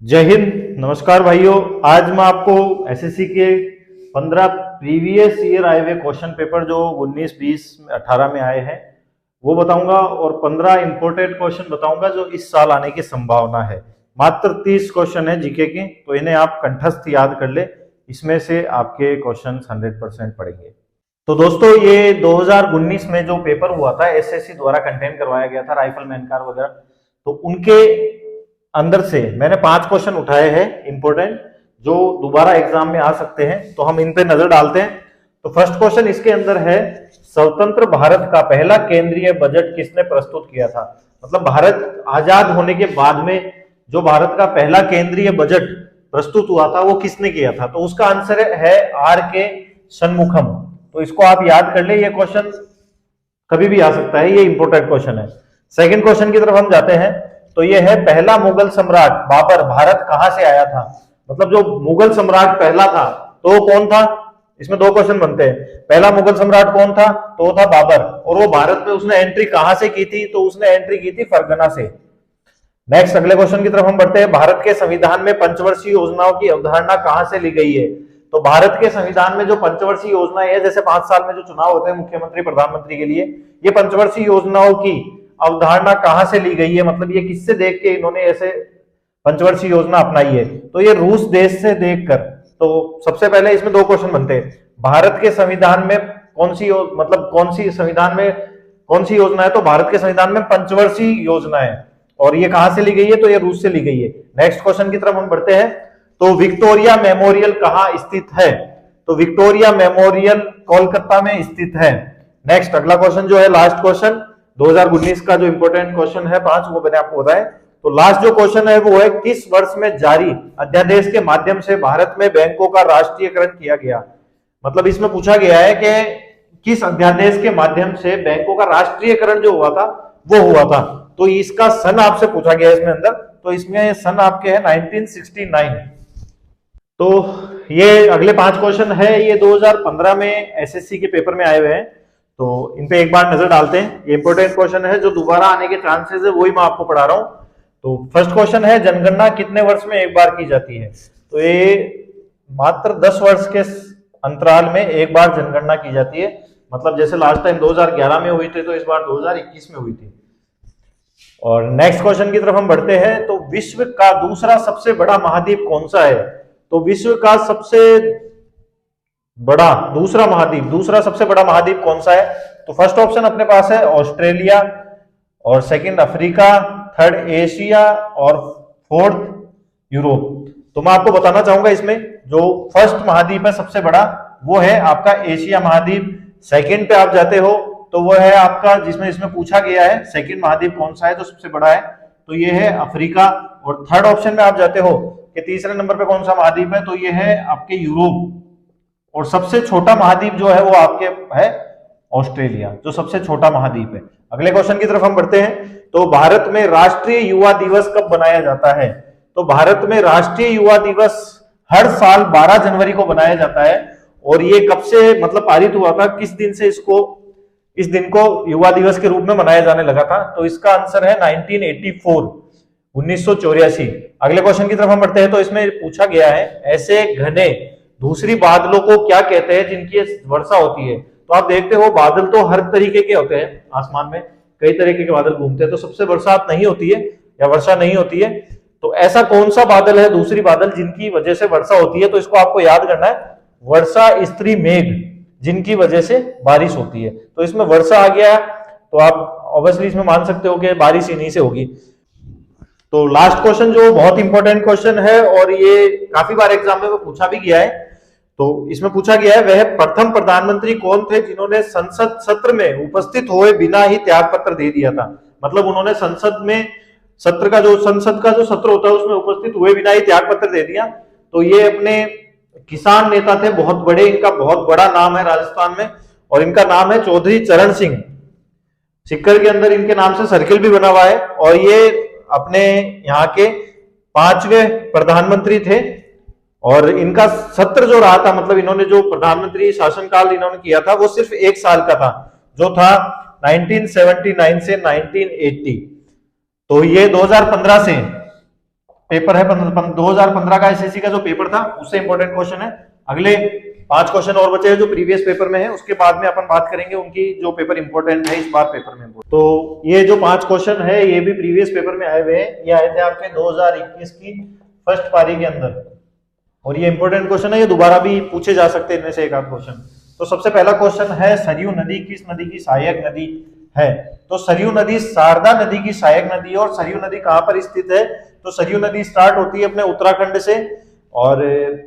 जय हिंद। नमस्कार भाइयों। आज मैं आपको एसएससी के 15 प्रीवियस ईयर आए हुए क्वेश्चन पेपर जो 19, 20, 18 में आए हैं वो बताऊंगा और 15 इंपोर्टेंट क्वेश्चन बताऊंगा जो इस साल आने की संभावना है। मात्र 30 क्वेश्चन है जीके के, तो इन्हें आप कंठस्थ याद कर ले। इसमें से आपके क्वेश्चन 100% पड़ेंगे। तो दोस्तों, ये 2019 में जो पेपर हुआ था एसएससी द्वारा कंटेन करवाया गया था, राइफलमैन कार वगैरह, तो उनके अंदर से मैंने 5 क्वेश्चन उठाए हैं इंपोर्टेंट जो दोबारा एग्जाम में आ सकते हैं, तो हम इन पे नजर डालते हैं। तो फर्स्ट क्वेश्चन इसके अंदर है, स्वतंत्र भारत का पहला केंद्रीय बजट किसने प्रस्तुत किया था? मतलब भारत आजाद होने के बाद में जो भारत का पहला केंद्रीय बजट प्रस्तुत हुआ था वो किसने किया था? तो उसका आंसर है आर के शनमुखम। तो इसको आप याद कर ले, ये क्वेश्चन कभी भी आ सकता है, ये इंपोर्टेंट क्वेश्चन है। सेकंड क्वेश्चन की तरफ हम जाते हैं, तो ये है, पहला मुगल सम्राट बाबर भारत कहां से आया था? मतलब जो मुगल सम्राट पहला था तो वो कौन था? इसमें 2 क्वेश्चन बनते हैं। पहला मुगल सम्राट कौन था? तो वो था बाबर। और वो भारत में उसने एंट्री कहां से की थी? तो उसने एंट्री की थी फरगना से। नेक्स्ट अगले क्वेश्चन की तरफ हम बढ़ते हैं। भारत के संविधान में पंचवर्षीय योजनाओं की अवधारणा कहां से ली गई है? तो भारत के संविधान में जो पंचवर्षीय योजना है, जैसे 5 साल में जो चुनाव होते हैं मुख्यमंत्री प्रधानमंत्री के लिए, ये पंचवर्षीय योजनाओं की अवधारणा कहां से ली गई है? मतलब ये किससे देख के इन्होंने ऐसे पंचवर्षीय योजना अपनाई है? तो ये रूस देश से देखकर। तो सबसे पहले इसमें 2 क्वेश्चन बनते हैं। भारत के संविधान में कौन सी संविधान में कौन सी योजना है? तो भारत के संविधान में पंचवर्षीय योजना है। और ये कहां से ली गई है? तो ये रूस से ली गई है। नेक्स्ट क्वेश्चन की तरफ हम बढ़ते हैं। तो विक्टोरिया मेमोरियल कहां स्थित है? तो विक्टोरिया मेमोरियल कोलकाता में स्थित है। नेक्स्ट अगला क्वेश्चन जो है, लास्ट क्वेश्चन 2019 का जो इंपोर्टेंट क्वेश्चन है 5, वो मैंने आपको बताया। तो लास्ट जो क्वेश्चन है वो है, किस वर्ष में जारी अध्यादेश के माध्यम से भारत में बैंकों का राष्ट्रीयकरण किया गया? मतलब इसमें पूछा गया है कि किस अध्यादेश के माध्यम से बैंकों का राष्ट्रीयकरण जो हुआ था वो हुआ था। तो इसका सन आपसे पूछा गया है इसमें अंदर, तो इसमें सन आपके है 1969। तो ये अगले 5 क्वेश्चन है, ये 2015 में एसएससी के पेपर में आए हुए हैं, तो इन पे एक बार नजर डालते हैं। ये इंपोर्टेंट क्वेश्चन है, जो दोबारा आने के चांसेस है वही मैं आपको पढ़ा रहा हूं। तो फर्स्ट क्वेश्चन है, जनगणना कितने वर्ष में एक बार की जाती है? तो ये मात्र 10 वर्ष के अंतराल में एक बार जनगणना की जाती है। मतलब जैसे लास्ट टाइम 2011 में हुई थी, तो इस बार 2021 में हुई थी। और नेक्स्ट क्वेश्चन की तरफ हम बढ़ते हैं। तो विश्व का दूसरा सबसे बड़ा महाद्वीप कौन सा है? तो विश्व का दूसरा सबसे बड़ा महाद्वीप कौन सा है? तो फर्स्ट ऑप्शन अपने पास है ऑस्ट्रेलिया, और सेकंड अफ्रीका, थर्ड एशिया, और फोर्थ यूरोप। तो मैं आपको बताना चाहूंगा, इसमें जो फर्स्ट महाद्वीप है सबसे बड़ा, वो है आपका एशिया महाद्वीप। सेकंड पे आप जाते हो तो वो है आपका, इसमें पूछा गया है सेकंड महाद्वीप कौन सा है जो सबसे बड़ा है, तो ये है अफ्रीका। और थर्ड ऑप्शन में आप जाते हो कि तीसरे नंबर पे कौन सा महाद्वीप है, तो ये है आपके यूरोप। और सबसे छोटा महाद्वीप जो है वो आपके है ऑस्ट्रेलिया, जो सबसे छोटा महाद्वीप है। अगले क्वेश्चन की तरफ हम बढ़ते हैं। तो भारत में राष्ट्रीय युवा दिवस कब बनाया जाता है? तो भारत में राष्ट्रीय युवा दिवस हर साल 12 जनवरी को बनाया जाता है। और ये कब से मतलब पारित हुआ था, किस दिन से इस दिन को युवा दिवस के रूप में मनाया जाने लगा था? तो इसका आंसर है 1984। अगले क्वेश्चन की तरफ हम बढ़ते हैं। तो इसमें पूछा गया है, ऐसे घने दूसरी बादलों को क्या कहते हैं जिनकी वर्षा होती है? तो आप देखते हो बादल तो हर तरीके के होते हैं, आसमान में कई तरीके के बादल घूमते हैं, तो सबसे बरसात नहीं होती है या वर्षा नहीं होती है। तो ऐसा कौन सा बादल है, दूसरी बादल जिनकी वजह से वर्षा होती है? तो इसको आपको याद करना है, वर्षा स्त्री मेघ, जिनकी वजह से बारिश होती है। तो इसमें वर्षा आ गया, तो आप ऑब्वियसली इसमें मान सकते हो कि बारिश इन्हीं से होगी। तो लास्ट क्वेश्चन जो बहुत इंपॉर्टेंट क्वेश्चन है, और ये काफी बार एग्जाम में पूछा भी गया है। तो इसमें पूछा गया है, वह प्रथम प्रधानमंत्री कौन थे जिन्होंने संसद सत्र में उपस्थित हुए बिना ही त्याग पत्र दे दिया था? मतलब उन्होंने संसद का जो सत्र होता है उसमें उपस्थित हुए बिना ही त्याग पत्र दे दिया। तो ये अपने किसान नेता थे, बहुत बड़े, इनका बहुत बड़ा नाम है राजस्थान में, और इनका नाम है चौधरी चरण सिंह। सिक्कर के अंदर इनके नाम से सर्किल भी बना हुआ है। और ये अपने यहाँ के 5वें प्रधानमंत्री थे। और इनका सत्र जो रहा था, मतलब इन्होंने जो प्रधानमंत्री शासनकाल इन्होंने किया था वो सिर्फ 1 साल का था, जो था 1979 से 1980। तो ये 2015 से पेपर है 2015 का एसएससी का जो पेपर था उससे इंपॉर्टेंट क्वेश्चन है। अगले 5 क्वेश्चन और बचे हैं जो प्रीवियस पेपर में है, उसके बाद में अपन बात करेंगे उनकी जो पेपर इंपॉर्टेंट है इस बार पेपर में। तो ये जो 5 क्वेश्चन है ये भी प्रीवियस पेपर में आए हुए हैं, ये आए थे आपके 2021 की फर्स्ट पारी के अंदर, और ये इंपॉर्टेंट क्वेश्चन है, ये दोबारा भी पूछे जा सकते हैं इनमें से एक आध क्वेश्चन। तो सबसे पहला क्वेश्चन है सरयू नदी किस नदी की सहायक नदी है? तो सरयू नदी शारदा नदी की सहायक नदी है। और सरयू नदी कहां पर स्थित है? तो सरयू नदी स्टार्ट होती है अपने उत्तराखंड से, और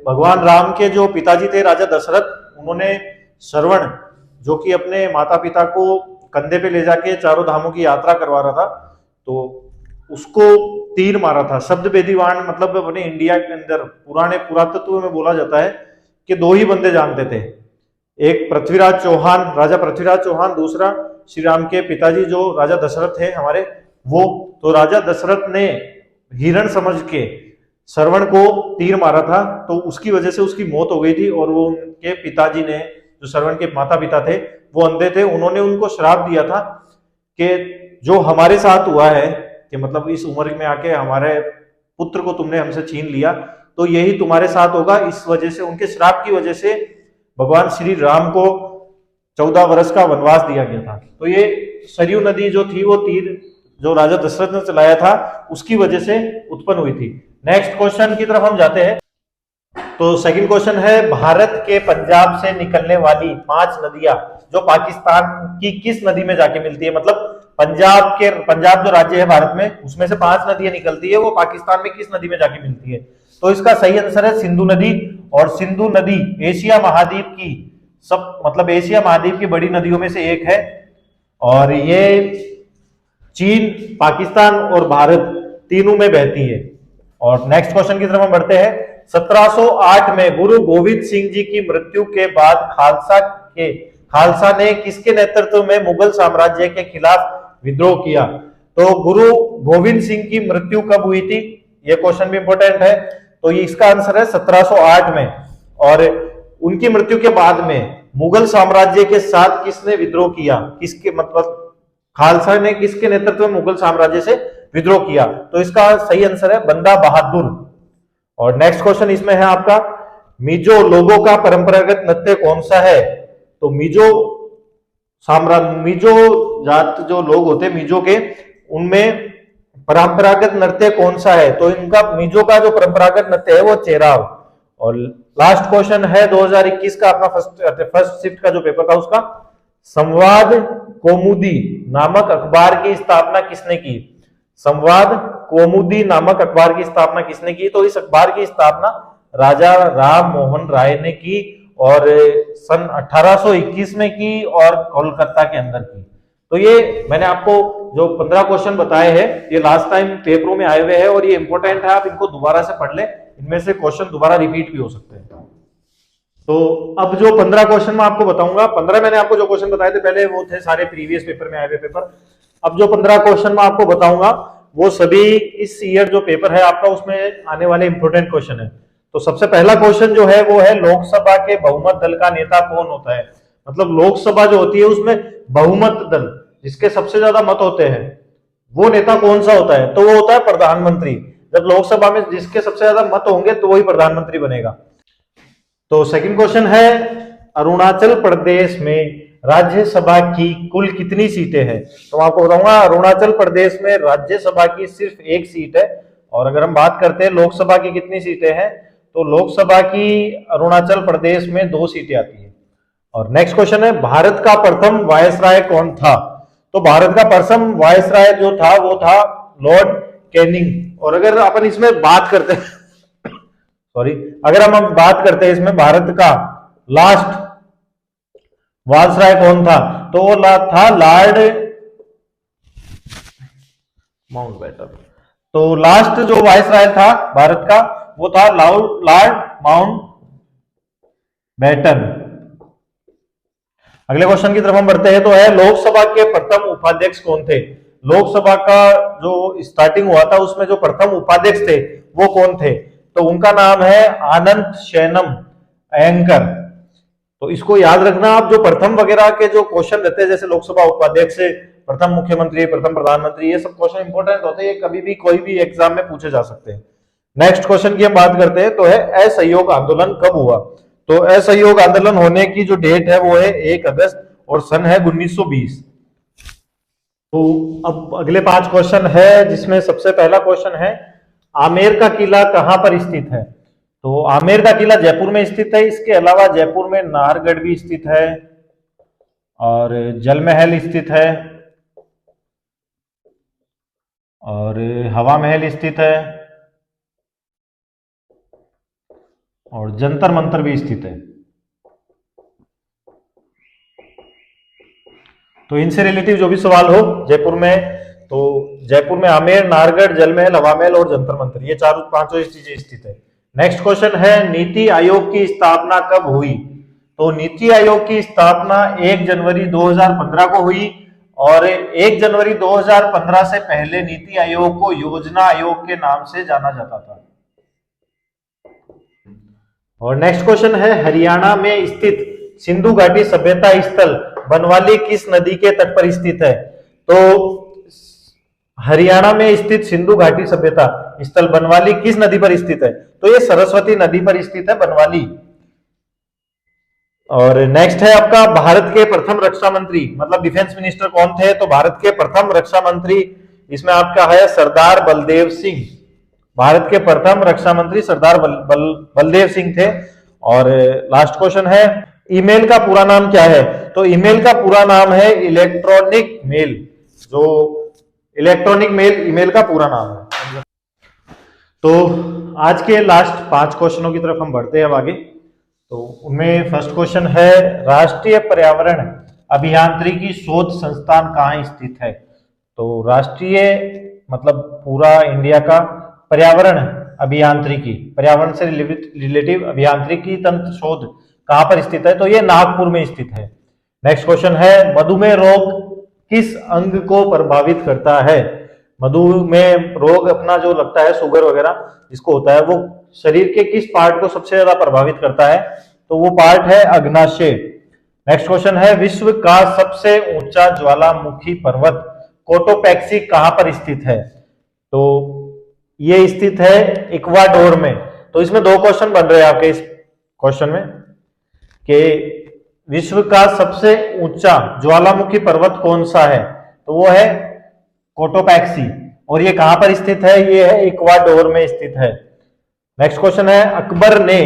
भगवान राम के जो पिताजी थे राजा दशरथ, उन्होंने श्रवण जो कि अपने माता पिता को कंधे पे ले जाके चारों धामों की यात्रा करवा रहा था, तो उसको तीर मारा था। शब्द बेदीवान मतलब अपने इंडिया के अंदर पुराने पुरातत्व में बोला जाता है कि 2 ही बंदे जानते थे, एक पृथ्वीराज चौहान, राजा पृथ्वीराज चौहान, दूसरा श्री राम के पिताजी जो राजा दशरथ थे हमारे वो। तो राजा दशरथ ने हिरण समझ के श्रवण को तीर मारा था, तो उसकी वजह से उसकी मौत हो गई थी। और वो उनके पिताजी ने, जो श्रवण के माता पिता थे, वो अंधे थे, उन्होंने उनको श्राप दिया था कि जो हमारे साथ हुआ है, कि मतलब इस उम्र में आके हमारे पुत्र को तुमने हमसे छीन लिया, तो यही तुम्हारे साथ होगा। इस वजह से, उनके श्राप की वजह से भगवान श्री राम को 14 वर्ष का वनवास दिया गया था। तो ये सरयू नदी जो थी वो तीर जो राजा दशरथ ने चलाया था उसकी वजह से उत्पन्न हुई थी। नेक्स्ट क्वेश्चन की तरफ हम जाते हैं। तो सेकंड क्वेश्चन है भारत के पंजाब से निकलने वाली 5 नदियां जो पाकिस्तान की किस नदी में जाके मिलती है? मतलब पंजाब जो राज्य है भारत में, उसमें से 5 नदियां निकलती है, वो पाकिस्तान में किस नदी में जाके मिलती है? तो इसका सही आंसर है सिंधु नदी। और सिंधु नदी एशिया महाद्वीप की मतलब एशिया महाद्वीप की बड़ी नदियों में से एक है, और ये चीन, पाकिस्तान और भारत तीनों में बहती है। और नेक्स्ट क्वेश्चन की तरफ हम बढ़ते हैं। 1708 में गुरु गोविंद सिंह जी की मृत्यु के बाद खालसा ने किसके नेतृत्व में मुगल साम्राज्य के खिलाफ विद्रोह किया? तो गुरु गोविंद सिंह की मृत्यु कब हुई थी? यह क्वेश्चन भी इंपॉर्टेंट है। तो इसका आंसर है 1708 में। और उनकी मृत्यु के बाद में मुगल साम्राज्य के साथ किसने विद्रोह किया? किसके मतलब खालसा ने किसके नेतृत्व में मुगल साम्राज्य से विद्रोह किया? तो इसका सही आंसर है बंदा बहादुर। और नेक्स्ट क्वेश्चन इसमें है आपका, मिजो लोगों का परंपरागत नृत्य कौन सा है? तो मिजो जात जो लोग होते हैं मिजो के, उनमें परंपरागत नृत्य कौन सा है? तो इनका मिजो का जो परंपरागत नृत्य है वो चेराव। और लास्ट क्वेश्चन है 2021 का अपना फर्स्ट शिफ्ट का जो पेपर था उसका, संवाद कौमुदी नामक अखबार की स्थापना किसने की? संवाद कौमुदी नामक अखबार की स्थापना किसने की? तो इस अखबार की स्थापना राजा राम मोहन राय ने की, और सन 1821 में की, और कोलकाता के अंदर की। तो ये मैंने आपको जो 15 क्वेश्चन बताए हैं ये लास्ट टाइम पेपरों में आए हुए हैं, और ये इंपॉर्टेंट है, आप इनको दोबारा से पढ़ लें, इनमें से क्वेश्चन दोबारा रिपीट भी हो सकते हैं। तो अब जो 15 क्वेश्चन मैं आपको बताऊंगा, 15 मैंने आपको जो क्वेश्चन बताए थे पहले वो थे सारे प्रीवियस पेपर में आए हुए पेपर। अब जो 15 क्वेश्चन मैं आपको बताऊंगा वो सभी इस ईयर जो पेपर है आपका उसमें आने वाले इंपोर्टेंट क्वेश्चन है। तो सबसे पहला क्वेश्चन जो है वो है लोकसभा के बहुमत दल का नेता कौन होता है? मतलब लोकसभा जो होती है उसमें बहुमत दल जिसके सबसे ज्यादा मत होते हैं वो नेता कौन सा होता है? तो वो होता है प्रधानमंत्री। जब लोकसभा में जिसके सबसे ज्यादा मत होंगे तो वही प्रधानमंत्री बनेगा। तो सेकंड क्वेश्चन है अरुणाचल प्रदेश में राज्यसभा की कुल कितनी सीटें हैं? तो मैं आपको बताऊंगा अरुणाचल प्रदेश में राज्यसभा की सिर्फ 1 सीट है। और अगर हम बात करते हैं लोकसभा की कितनी सीटें हैं, तो लोकसभा की अरुणाचल प्रदेश में 2 सीटें आती है। और नेक्स्ट क्वेश्चन है भारत का प्रथम वायसराय कौन था? तो भारत का प्रथम वायसराय जो था वो था लॉर्ड कैनिंग। और अगर अपन इसमें बात करते हैं अगर हम बात करते हैं इसमें भारत का लास्ट वायसराय कौन था, तो वो था लॉर्ड माउंटबेटन। तो लास्ट जो वायसराय था भारत का वो था लॉर्ड माउंटबेटन। अगले क्वेश्चन की तरफ हम बढ़ते हैं। तो है लोकसभा के प्रथम उपाध्यक्ष कौन थे? लोकसभा का जो स्टार्टिंग हुआ था उसमें जो प्रथम उपाध्यक्ष थे वो कौन थे? तो उनका नाम है आनंद शैनम अयंकर। तो इसको याद रखना आप, जो प्रथम वगैरह के जो क्वेश्चन रहते हैं जैसे लोकसभा उपाध्यक्ष से प्रथम मुख्यमंत्री, प्रथम प्रधानमंत्री, ये सब क्वेश्चन इंपॉर्टेंट होते हैं, कभी भी कोई भी एग्जाम में पूछे जा सकते हैं। नेक्स्ट क्वेश्चन की हम बात करते हैं, तो है असहयोग आंदोलन कब हुआ। तो असहयोग आंदोलन होने की जो डेट है वो है 1 अगस्त और सन है 1920। तो अब अगले 5 क्वेश्चन है, जिसमें सबसे पहला क्वेश्चन है आमेर का किला कहां पर स्थित है। तो आमेर का किला जयपुर में स्थित है। इसके अलावा जयपुर में नाहरगढ़ भी स्थित है और जल महल स्थित है और हवा महल स्थित है और जंतर मंतर भी स्थित है। तो इनसे रिलेटिव जो भी सवाल हो जयपुर में, तो जयपुर में आमेर, नाहरगढ़, जल महल, हवा महल और जंतर मंतर, ये चारों पांचों चीजें स्थित है। नेक्स्ट क्वेश्चन है नीति आयोग की स्थापना कब हुई। तो नीति आयोग की स्थापना 1 जनवरी 2015 को हुई और 1 जनवरी 2015 से पहले नीति आयोग को योजना आयोग के नाम से जाना जाता था। और नेक्स्ट क्वेश्चन है हरियाणा में स्थित सिंधु घाटी सभ्यता स्थल बनवाली किस नदी के तट पर स्थित है। तो हरियाणा में स्थित सिंधु घाटी सभ्यता स्थल बनवाली किस नदी पर स्थित है। तो ये सरस्वती नदी पर स्थित है बनवाली। और नेक्स्ट है आपका भारत के प्रथम रक्षा मंत्री, मतलब डिफेंस मिनिस्टर कौन थे। तो भारत के प्रथम रक्षा मंत्री इसमें आपका है सरदार बलदेव सिंह। भारत के प्रथम रक्षा मंत्री सरदार बलदेव सिंह थे। और लास्ट क्वेश्चन है ईमेल का पूरा नाम क्या है। तो ईमेल का पूरा नाम है इलेक्ट्रॉनिक मेल। जो इलेक्ट्रॉनिक मेल ईमेल का पूरा नाम है। तो आज के लास्ट 5 क्वेश्चनों की तरफ हम बढ़ते हैं अब आगे। तो उनमें फर्स्ट क्वेश्चन है राष्ट्रीय पर्यावरण अभियांत्रिकी शोध संस्थान कहाँ स्थित है। तो राष्ट्रीय मतलब पूरा इंडिया का पर्यावरण अभियांत्रिकी, पर्यावरण से रिलेटिव अभियांत्रिकी तंत्र शोध कहां पर स्थित है। तो ये नागपुर में स्थित है। नेक्स्ट क्वेश्चन है मधुमेह रोग किस अंग को प्रभावित करता है। मधुमेह रोग अपना जो लगता है शुगर वगैरह जिसको होता है, वो शरीर के किस पार्ट को सबसे ज्यादा प्रभावित करता है। तो वो पार्ट है अग्नाशय। नेक्स्ट क्वेश्चन है विश्व का सबसे ऊंचा ज्वालामुखी पर्वत कोटोपैक्सी कहां पर स्थित है। तो ये स्थित है इक्वाडोर में। तो इसमें 2 क्वेश्चन बन रहे हैं आपके इस क्वेश्चन में कि विश्व का सबसे ऊंचा ज्वालामुखी पर्वत कौन सा है। तो वो है कोटोपैक्सी और ये कहां पर स्थित है, ये है इक्वाडोर में स्थित है। नेक्स्ट क्वेश्चन है अकबर ने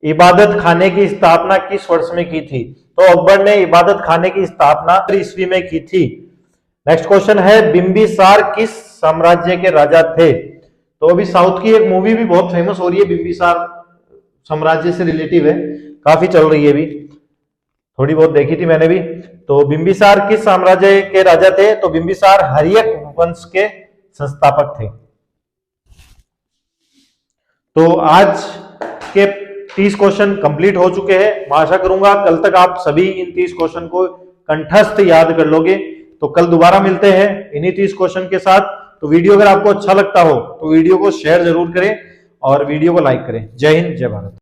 इबादत खाने की स्थापना किस वर्ष में की थी। तो अकबर ने इबादत खाने की स्थापना ईस्वी में की थी। नेक्स्ट क्वेश्चन है बिंबिसार किस साम्राज्य के राजा थे। तो अभी साउथ की एक मूवी भी बहुत फेमस हो रही है, बिंबिसार साम्राज्य से रिलेटिव है, काफी चल रही है, अभी थोड़ी बहुत देखी थी मैंने भी। तो बिंबिसार किस साम्राज्य के राजा थे। तो बिंबिसार हर्यक वंश के संस्थापक थे। तो आज के 30 क्वेश्चन कंप्लीट हो चुके हैं। मैं आशा करूंगा कल तक आप सभी इन 30 क्वेश्चन को कंठस्थ याद कर लोगे। तो कल दोबारा मिलते हैं इन्हीं 30 क्वेश्चन के साथ। तो वीडियो अगर आपको अच्छा लगता हो तो वीडियो को शेयर जरूर करें और वीडियो को लाइक करें। जय हिंद, जय भारत।